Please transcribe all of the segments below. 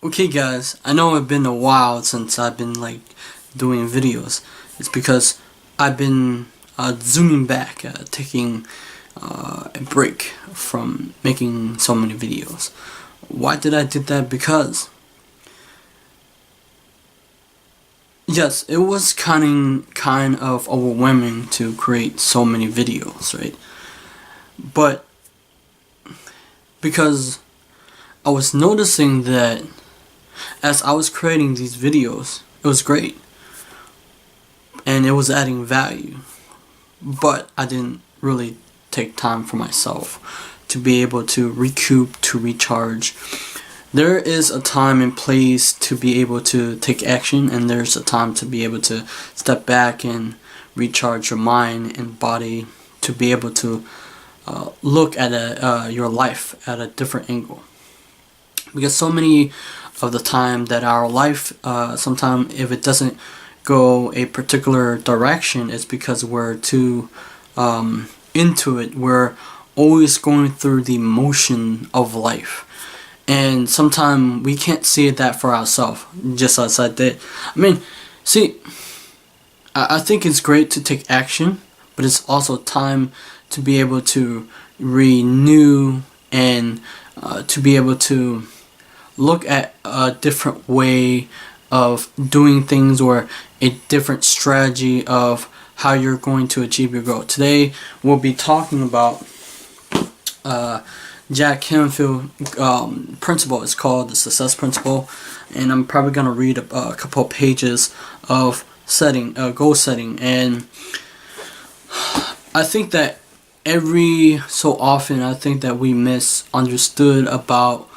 Okay guys, I know it's been a while since I've been doing videos. It's because I've been zooming back, taking a break from making so many videos. Why did I do that? Because yes, it was kind of overwhelming to create so many videos, right? But because I was noticing that as I was creating these videos, it was great and it was adding value, but I didn't really take time for myself to be able to recoup, to recharge. There is a time and place to be able to take action, and there's a time to be able to step back and recharge your mind and body, to be able to look at your life at a different angle. Because so many of the time that our life, sometimes if it doesn't go a particular direction, it's because we're too into it. We're always going through the motion of life, and sometimes we can't see that for ourselves, just as I did. I mean, see, I think it's great to take action, but it's also time to be able to renew and to be able to look at a different way of doing things, or a different strategy of how you're going to achieve your goal. Today we'll be talking about Jack Canfield principle. It's called the success principle, and I'm probably going to read a couple of pages of goal setting. And I think that every so often, I think that we misunderstood about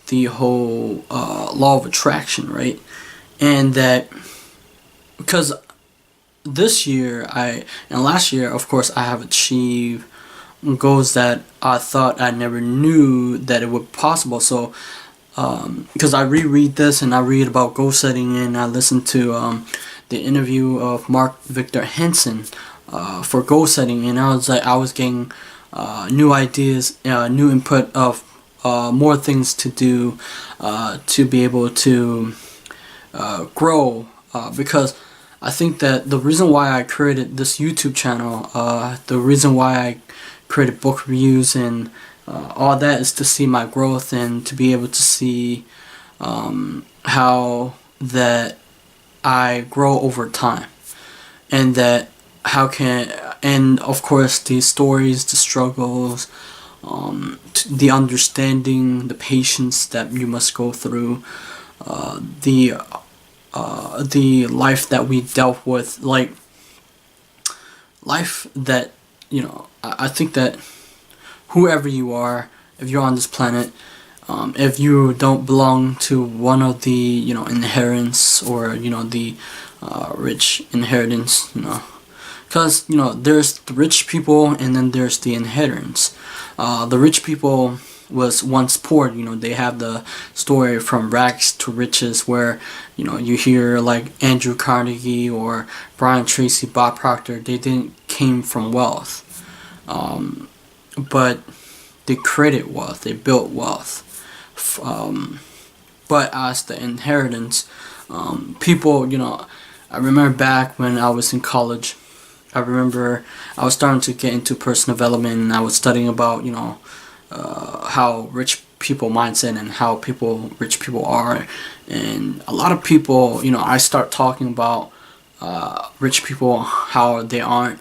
the whole law of attraction, right? And that because this year and last year, of course, I have achieved goals that I thought I never knew that it would be possible. So because I reread this and I read about goal setting, and I listened to the interview of Mark Victor Hansen for goal setting, and I was getting new ideas, new input of more things to do to be able to grow, because I think that the reason why I created this YouTube channel, the reason why I created book reviews and all that, is to see my growth and to be able to see how that I grow over time, and that and of course the stories, the struggles, the understanding, the patience that you must go through, the life that we dealt with, like life that, I think that whoever you are, if you're on this planet, if you don't belong to one of the inheritance, or the rich inheritance, because there's the rich people and then there's the inheritance. The rich people was once poor. They have the story from rags to riches, where you hear like Andrew Carnegie or Brian Tracy, Bob Proctor. They didn't came from wealth, but they created wealth. They built wealth. But as the inheritance, people, I remember back when I was in college. I remember I was starting to get into personal development, and I was studying about how rich people mindset and how rich people are. And a lot of people, I start talking about rich people, how they aren't,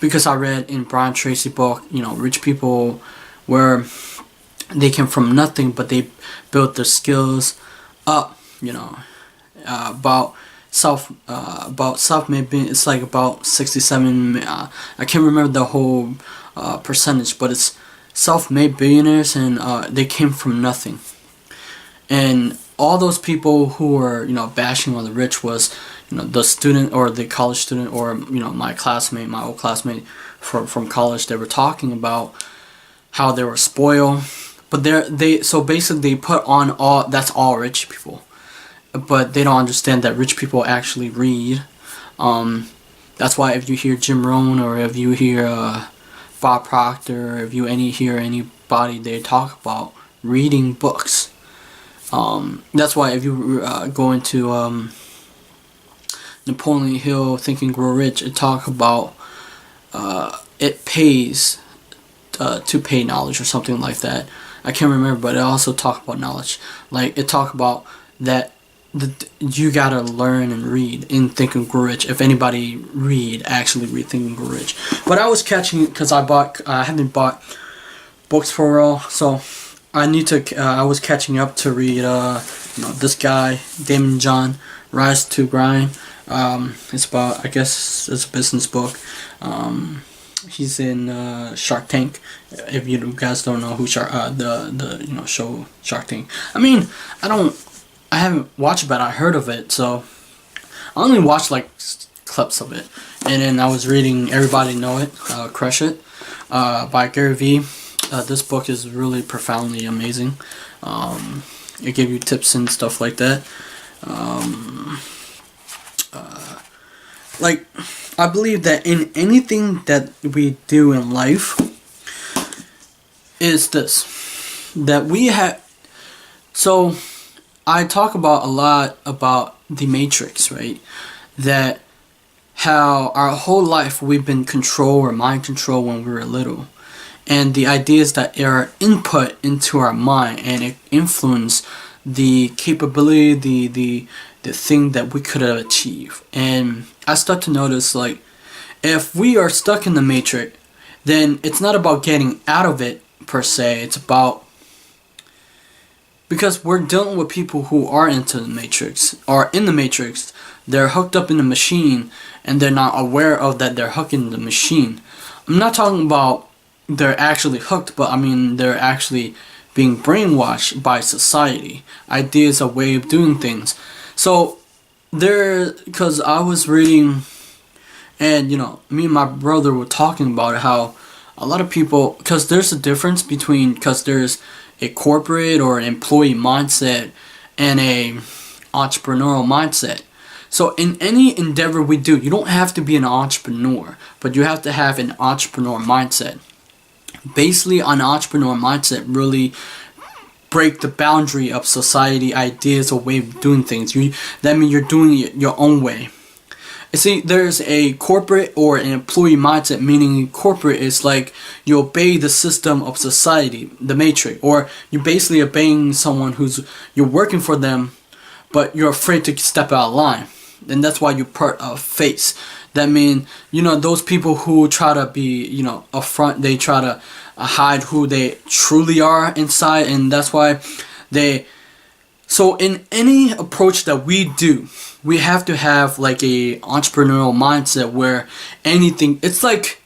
because I read in Brian Tracy book, rich people where they came from nothing, but they built their skills up. About self-made being, it's like about 67, I can't remember the whole percentage, but it's self-made billionaires, and they came from nothing. And all those people who were bashing on the rich was the student, or the college student, or my old classmate from college. They were talking about how they were spoiled, but so basically they put on that's all rich people. But they don't understand that rich people actually read. That's why if you hear Jim Rohn, or if you hear Bob Proctor, or if you hear anybody, they talk about reading books. That's why if you go into Napoleon Hill Think and Grow Rich, it talk about it pays to pay knowledge or something like that. I can't remember, but it also talk about knowledge. Like it talk about that you gotta learn and read in Think and Grow Rich. If anybody actually read Think and Grow Rich. But I was catching it because I haven't bought books for a while, so I need to. I was catching up to read. This guy Damon John, Rise to Grind. It's about, I guess it's a business book. He's in Shark Tank. If you guys don't know who the show Shark Tank. I mean, I haven't watched it, but I heard of it. So I only watched like clips of it, and then I was reading Everybody Know It, Crush It, by Gary Vee. This book is really profoundly amazing. It gives you tips and stuff like that. Like, I believe that in anything that we do in life is this, that we have. So I talk about a lot about the Matrix, right? That how our whole life we've been controlled or mind control when we were little, and the ideas that are input into our mind, and it influence the capability, the thing that we could achieve. And I start to notice, like, if we are stuck in the Matrix, then it's not about getting out of it per se. It's about, because we're dealing with people who are into the Matrix, or in the Matrix. They're hooked up in the machine, and they're not aware of that they're hooked in the machine. I'm not talking about they're actually hooked, but I mean they're actually being brainwashed by society, ideas, a way of doing things. So because I was reading, and me and my brother were talking about how a lot of people, because there's a difference between, because there's a corporate or an employee mindset and a entrepreneurial mindset. So in any endeavor we do, you don't have to be an entrepreneur, but you have to have an entrepreneur mindset. Basically, an entrepreneur mindset really break the boundary of society, ideas, or way of doing things. That means you're doing it your own way. You see, there's a corporate or an employee mindset, meaning corporate is like you obey the system of society, the matrix, or you're basically obeying someone you're working for them, but you're afraid to step out of line. And that's why you part of face. That means, those people who try to be, upfront, they try to hide who they truly are inside, and that's why so in any approach that we do, we have to have like a entrepreneurial mindset where it's like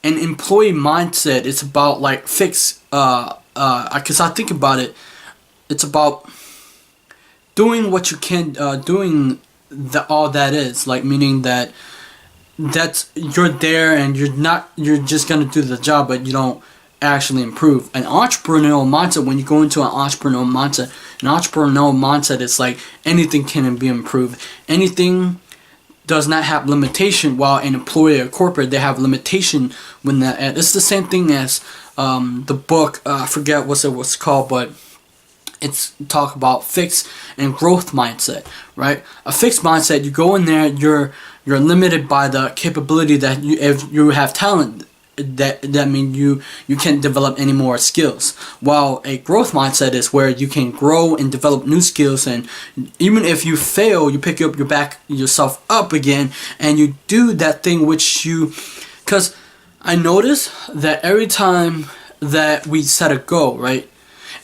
an employee mindset. It's about like because I think about it, it's about doing what you can, doing all that is, like, meaning that's you're there and you're just gonna do the job, but you don't actually improve. An entrepreneurial mindset, when you go into an entrepreneurial mindset is like anything can be improved. Anything does not have limitation, while an employer or corporate, they have limitation when it's the same thing as the book, I forget what it was called, but it's talk about fixed and growth mindset, right? A fixed mindset, you go in there, you're limited by the capability that if you have talent, that means you can't develop any more skills. While a growth mindset is where you can grow and develop new skills, and even if you fail, you pick yourself up again, and you do that thing because I notice that every time that we set a goal, right,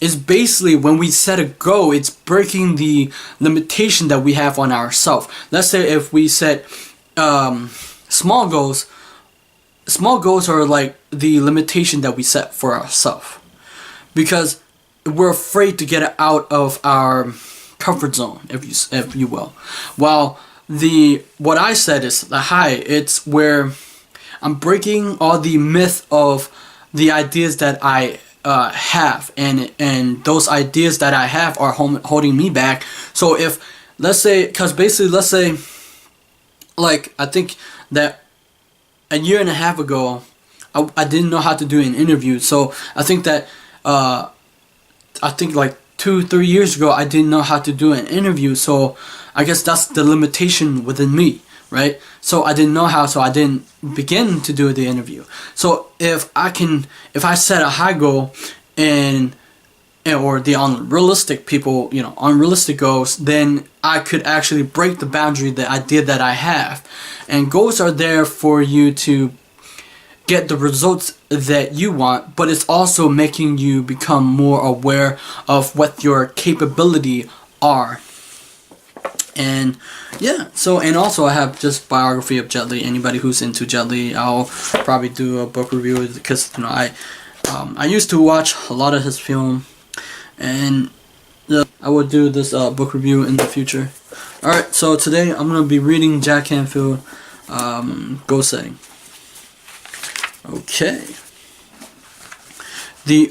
is basically when we set a goal, it's breaking the limitation that we have on ourselves. Let's say if we set small goals are like the limitation that we set for ourselves, because we're afraid to get out of our comfort zone, if you will. While what I said is the high, it's where I'm breaking all the myth of the ideas that I have, and those ideas that I have are holding me back. So if let's say like, I think that a year and a half ago I didn't know how to do an interview, so I think that like 2-3 years ago, I didn't know how to do an interview, so I guess that's the limitation within me, right? So I didn't know how, so I didn't begin to do the interview. So if I set a high goal or the unrealistic people, unrealistic goals, then I could actually break the boundary, the idea that I have. And goals are there for you to get the results that you want, but it's also making you become more aware of what your capability are. And yeah, and also I have just biography of Jet Li. Anybody who's into Jet Li, I'll probably do a book review, because I used to watch a lot of his film, and I will do this book review in the future. Alright, so today I'm going to be reading Jack Canfield, Goal Setting. Okay.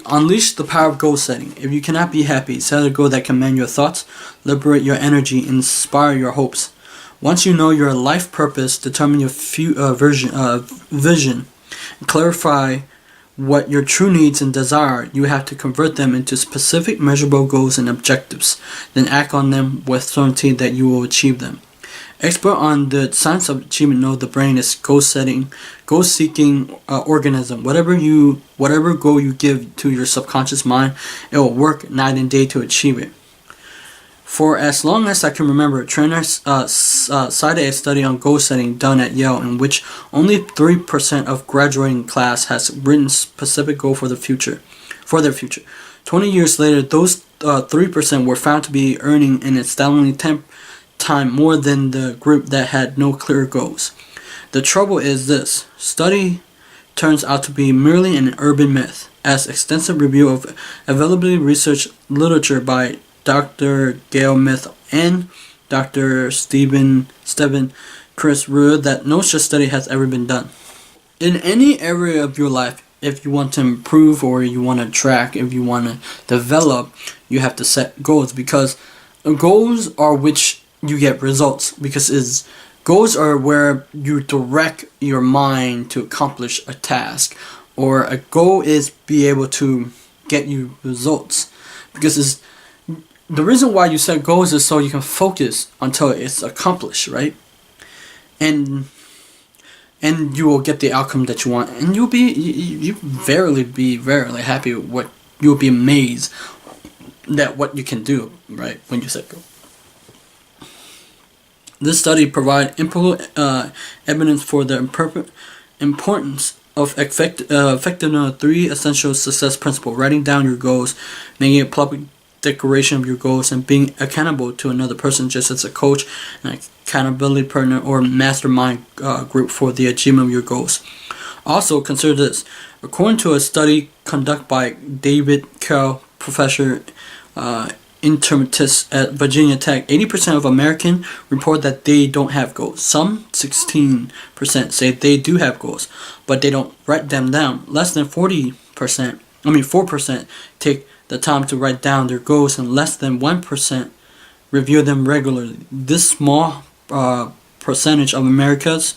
Unleash the power of goal setting. If you cannot be happy, set a goal that command your thoughts, liberate your energy, inspire your hopes. Once you know your life purpose, determine your vision, and clarify what your true needs and desire, you have to convert them into specific measurable goals and objectives, then act on them with certainty that you will achieve them. Expert on the science of achievement know the brain is goal-seeking organism. Whatever goal you give to your subconscious mind, it will work night and day to achieve it. For as long as I can remember, trainers cited a study on goal setting done at Yale, in which only 3% of graduating class has written specific goal for their future. 20 years later, those 3% were found to be earning an astoundingly 10 times more than the group that had no clear goals. The trouble is this study turns out to be merely an urban myth, as extensive review of available research literature by Dr. Gail Myth and Dr. Stephen Chris revealed that no such study has ever been done. In any area of your life, if you want to improve, or you want to track, if you want to develop, you have to set goals, because goals are which you get results, because goals are where you direct your mind to accomplish a task, or a goal is be able to get you results, because the reason why you set goals is so you can focus until it's accomplished, right? And you will get the outcome that you want, and you'll be verily happy with what you'll be amazed that what you can do, right, when you set goals. This study provides evidence for the importance of effective 3 essential success principles: writing down your goals, making a public declaration of your goals, and being accountable to another person, just as a coach, an accountability partner, or mastermind group for the achievement of your goals. Also, consider this. According to a study conducted by David Carroll, professor intermittent at Virginia Tech, 80% of Americans report that they don't have goals. Some 16% say they do have goals, but they don't write them down. Less than 4% take the time to write down their goals, and less than 1% review them regularly. This small percentage of Americans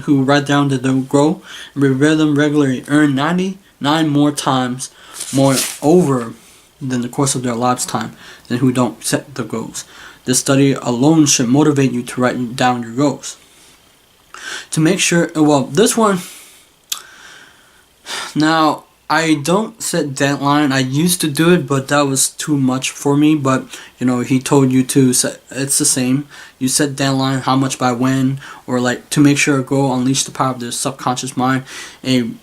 who write down their goal and review them regularly earn 99 more times more over than the course of their lifetime than who don't set the goals. This study alone should motivate you to write down your goals. To make sure, this one, now, I don't set deadline. I used to do it, but that was too much for me. But he told you to set. It's the same. You set deadline, how much by when, or like to make sure a goal unleash the power of the subconscious mind. It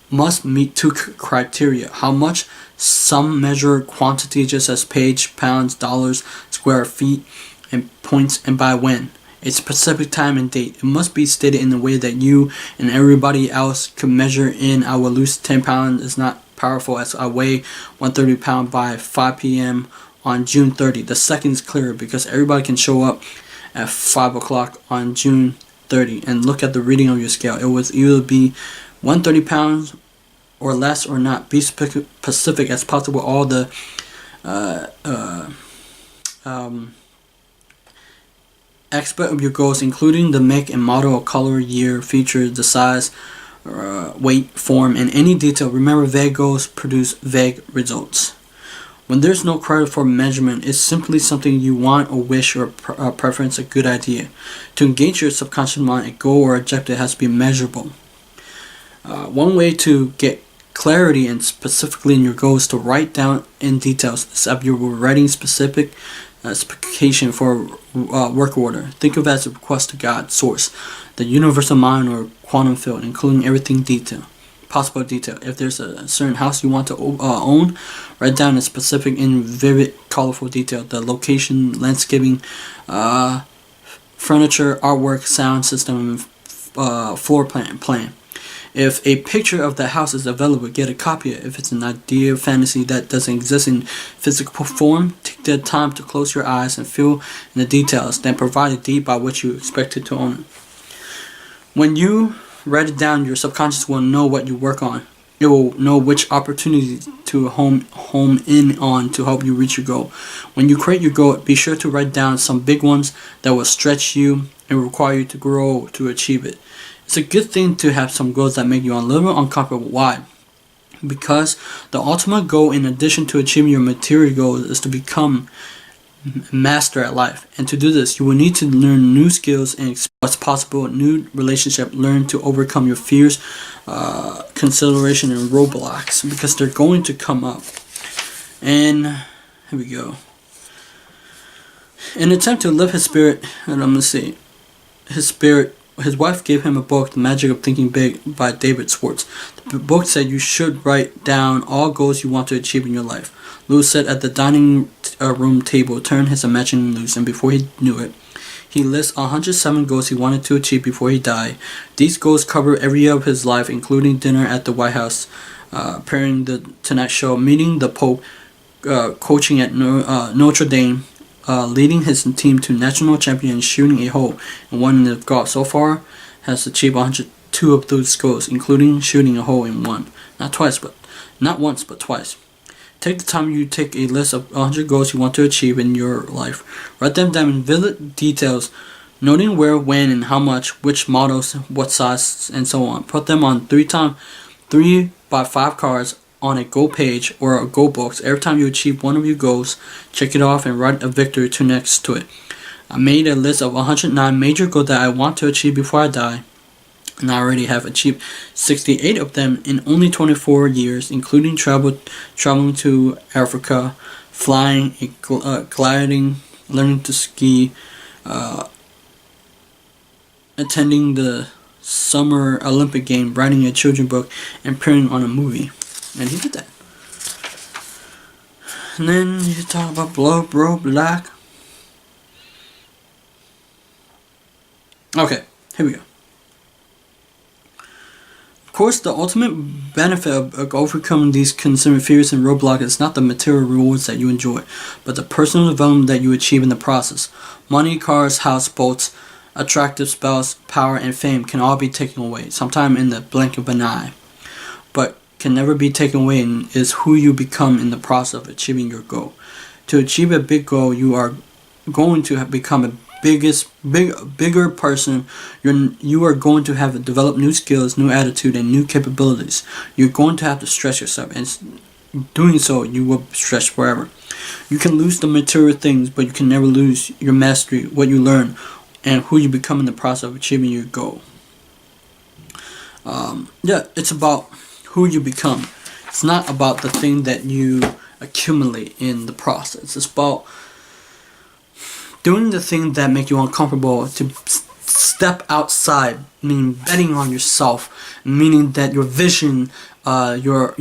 must meet 2 criteria: how much, some measure quantity, just as page, pounds, dollars, square feet, and points, and by when. A specific time and date. It must be stated in a way that you and everybody else can measure in. I will lose 10 pounds is not powerful as I weigh 130 pounds by 5 p.m. on June 30. The second is clearer because everybody can show up at 5 o'clock on June 30 and look at the reading of your scale. It will either be 130 pounds or less or not. Be specific as possible. All the aspect of your goals, including the make and model, color, year, feature, the size, weight, form, and any detail. Remember, vague goals produce vague results. When there's no credit for measurement, it's simply something you want or wish or preference, a good idea. To engage your subconscious mind, a goal or objective has to be measurable. One way to get clarity and specifically in your goals to write down in details. If you were writing specific specification for work order, think of it as a request to God, source, the universal mind or quantum field, including everything possible detail. If there's a certain house you want to own, write down a specific in vivid, colorful detail, the location, landscaping, furniture, artwork, sound system, floor plan. If a picture of the house is available, get a copy of it. If it's an idea, fantasy that doesn't exist in physical form, take the time to close your eyes and feel in the details, then provide a deed by which you expect to own it. When you write it down, your subconscious will know what you work on. It will know which opportunities to home in on to help you reach your goal. When you create your goal, be sure to write down some big ones that will stretch you and require you to grow to achieve it. It's a good thing to have some goals that make you a little uncomfortable. Why? Because the ultimate goal, in addition to achieving your material goals, is to become a master at life. And to do this, you will need to learn new skills and what's possible, new relationship, learn to overcome your fears, consideration, and roadblocks, because they're going to come up. And here we go. In an attempt to lift his spirit, and I'm going to see, his wife gave him a book, The Magic of Thinking Big by David Schwartz. The book said you should write down all goals you want to achieve in your life. Lewis sat at the dining room table, turned his imagination loose, and before he knew it, he lists 107 goals he wanted to achieve before he died. These goals cover every year of his life, including dinner at the White House, appearing the Tonight Show, meeting the Pope, coaching at Notre Dame, leading his team to national champion, shooting a hole in one in golf. So far, has achieved 102 of those goals, including shooting a hole in one. Not once, but twice. Take the time you take a list of 100 goals you want to achieve in your life. Write them down in vivid details, noting where, when, and how much, which models, what size, and so on. Put them on 3x5 cards on a goal page or a goal box. Every time you achieve one of your goals, check it off and write a victory to next to it. I made a list of 109 major goals that I want to achieve before I die, and I already have achieved 68 of them in only 24 years, including traveling to Africa, flying, gliding, learning to ski, attending the Summer Olympic game, writing a children's book, and appearing on a movie. And he did that. And then you talk about bro black. Okay, here we go. Of course, the ultimate benefit of overcoming these consumer fears and roadblocks is not the material rewards that you enjoy, but the personal development that you achieve in the process. Money, cars, house, boats, attractive spouse, power, and fame can all be taken away, sometime in the blink of an eye. But can never be taken away is who you become in the process of achieving your goal. To achieve a big goal, you are going to become a bigger person. You are going to have to develop new skills, new attitude, and new capabilities. You're going to have to stretch yourself, and doing so, you will stretch forever. You can lose the material things, but you can never lose your mastery, what you learn, and who you become in the process of achieving your goal. It's about who you become. It's not about the thing that you accumulate in the process. It's about doing the thing that make you uncomfortable, to step outside, meaning betting on yourself, meaning that your vision, your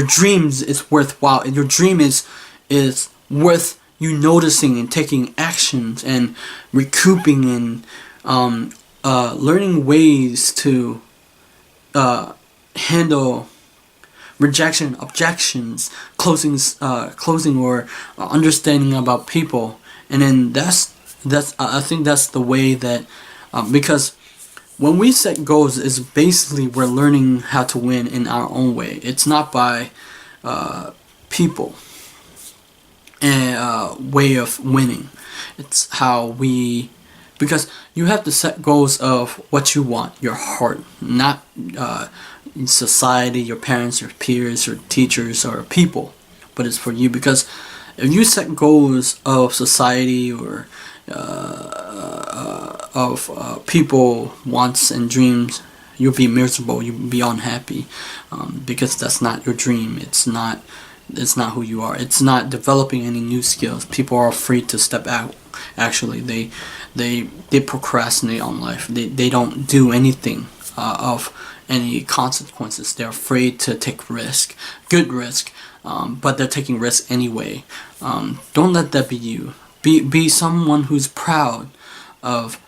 dreams is worthwhile. Your dream is worth you noticing and taking actions and recouping and learning ways to handle rejection, objections, closing or understanding about people. And then I think that's the way that because when we set goals, is basically we're learning how to win in our own way. It's not by people and way of winning. It's how we, because you have to set goals of what you want, your heart, not society, your parents, your peers, or teachers, or people, but it's for you. Because if you set goals of society or of people wants and dreams, you'll be miserable, you'll be unhappy, because that's not your dream. It's not who you are. It's not developing any new skills. People are afraid to step out. Actually, they procrastinate on life. They don't do anything of any consequences. They're afraid to take risk, good risk, but they're taking risk anyway. Don't let that be you. Be someone who's proud of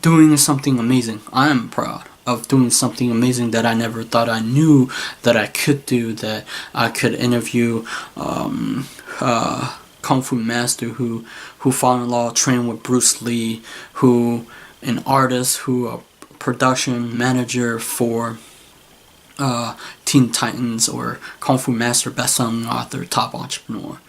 doing something amazing. I am proud of doing something amazing that I never thought I knew that I could do, that I could interview Kung Fu master who fought in law, trained with Bruce Lee, who an artist, who a production manager for Teen Titans, or Kung Fu master, best-selling author, top entrepreneur.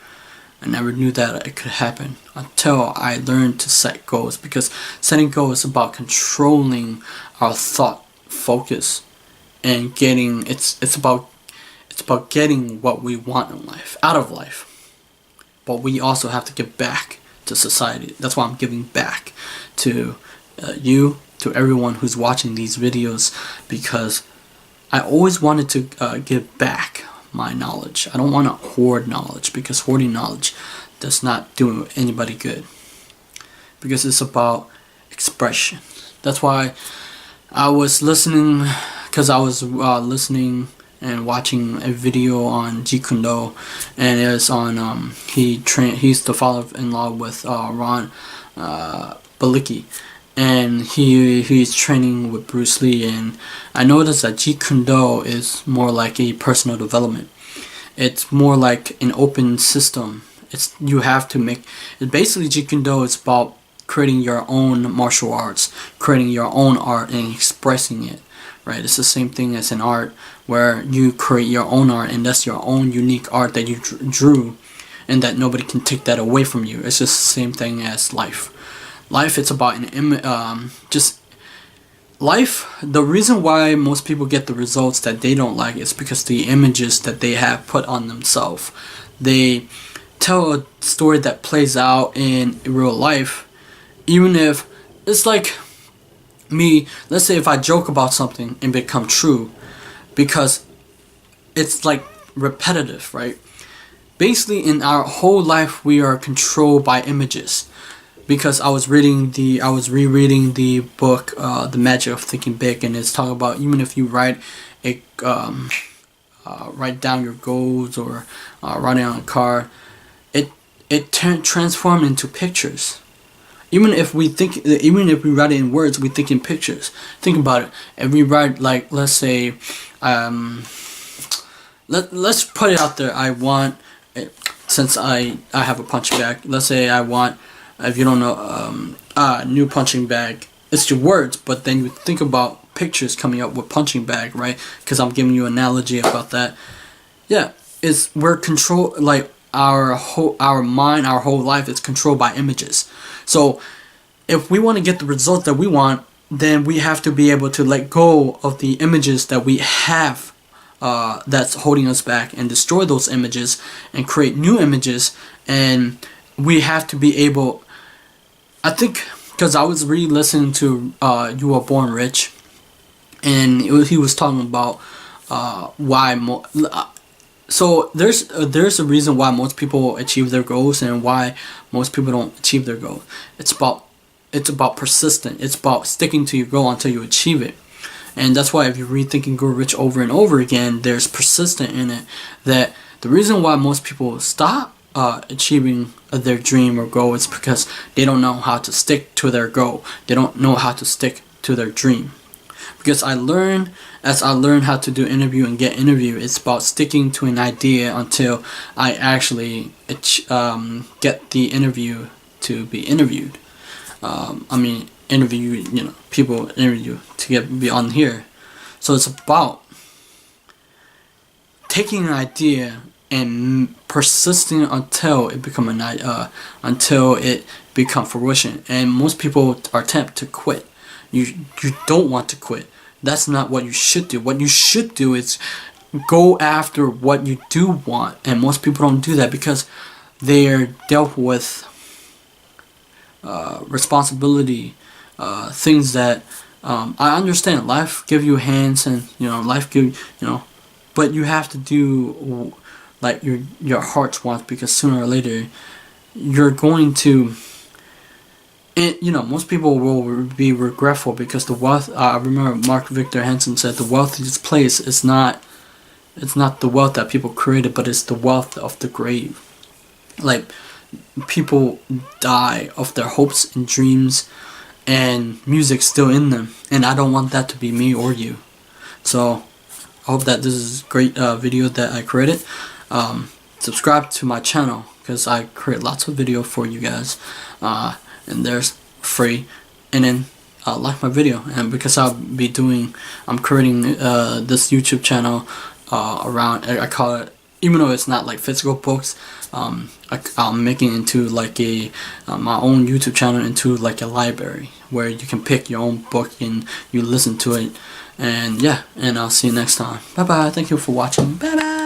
I never knew that it could happen until I learned to set goals, because setting goals is about controlling our thought focus and getting it's about getting what we want in life, out of life. But we also have to give back to society. That's why I'm giving back to you, to everyone who's watching these videos, because I always wanted to give back my knowledge. I don't want to hoard knowledge, because hoarding knowledge does not do anybody good, because it's about expression. That's why I was listening, because I was listening and watching a video on Jeet Kune Do, and it's on he's the father-in-law with Ron Balicki, and he's training with Bruce Lee. And I noticed that Jeet Kune Do is more like a personal development. It's more like an open system. You have to make it. Basically, Jeet Kune Do is about creating your own martial arts, creating your own art and expressing it. Right? It's the same thing as an art, where you create your own art, and that's your own unique art that you drew, and that nobody can take that away from you. It's just the same thing as life. Life, it's about life. The reason why most people get the results that they don't like is because the images that they have put on themselves. They tell a story that plays out in real life, even if it's like me. Let's say if I joke about something and become true, because it's like repetitive, right? Basically, in our whole life, we are controlled by images. Because I was rereading the book, The Magic of Thinking Big, and it's talking about even if you write down your goals, or write it on a card, it transforms into pictures. Even if we write it in words, we think in pictures. Think about it. If we write, like, let's say, let's put it out there. I want, since I have a punching bag. Let's say I want, if you don't know, new punching bag. It's your words, but then you think about pictures coming up with punching bag, right? Because I'm giving you an analogy about that. Yeah, we're controlled, like our mind, our whole life is controlled by images. So if we want to get the result that we want, then we have to be able to let go of the images that we have that's holding us back, and destroy those images and create new images. And we have to be able, I think, because I was listening to You Are Born Rich, and he was talking about why so there's a reason why most people achieve their goals and why most people don't achieve their goals. It's about persistent. It's about sticking to your goal until you achieve it. And that's why if you read Think and Grow Rich over and over again, there's persistent in it. That the reason why most people stop achieving their dream or goal is because they don't know how to stick to their goal. They don't know how to stick to their dream. Because as I learned how to do interview and get interviewed, it's about sticking to an idea until I actually get the interview to be interviewed. People interview to be on here. So it's about taking an idea and persisting until it become fruition. And most people are tempted to quit. You don't want to quit. That's not what you should do. What you should do is go after what you do want, and most people don't do that because they're dealt with responsibility, things that I understand. Life give you hands, and life give but you have to do like your heart's wants, because sooner or later you're going to. Most people will be regretful because the wealth. I remember Mark Victor Hansen said the wealthiest place is not. It's not the wealth that people created, but it's the wealth of the grave. Like, people die of their hopes and dreams, and music's still in them. And I don't want that to be me or you. So I hope that this is a great video that I created. Subscribe to my channel because I create lots of video for you guys, and there's free. And then like my video, and because I'm creating this YouTube channel around. I call it, even though it's not like physical books, I'm making it into like my own YouTube channel into like a library where you can pick your own book and you listen to it. And yeah, and I'll see you next time. Bye bye. Thank you for watching. Bye bye.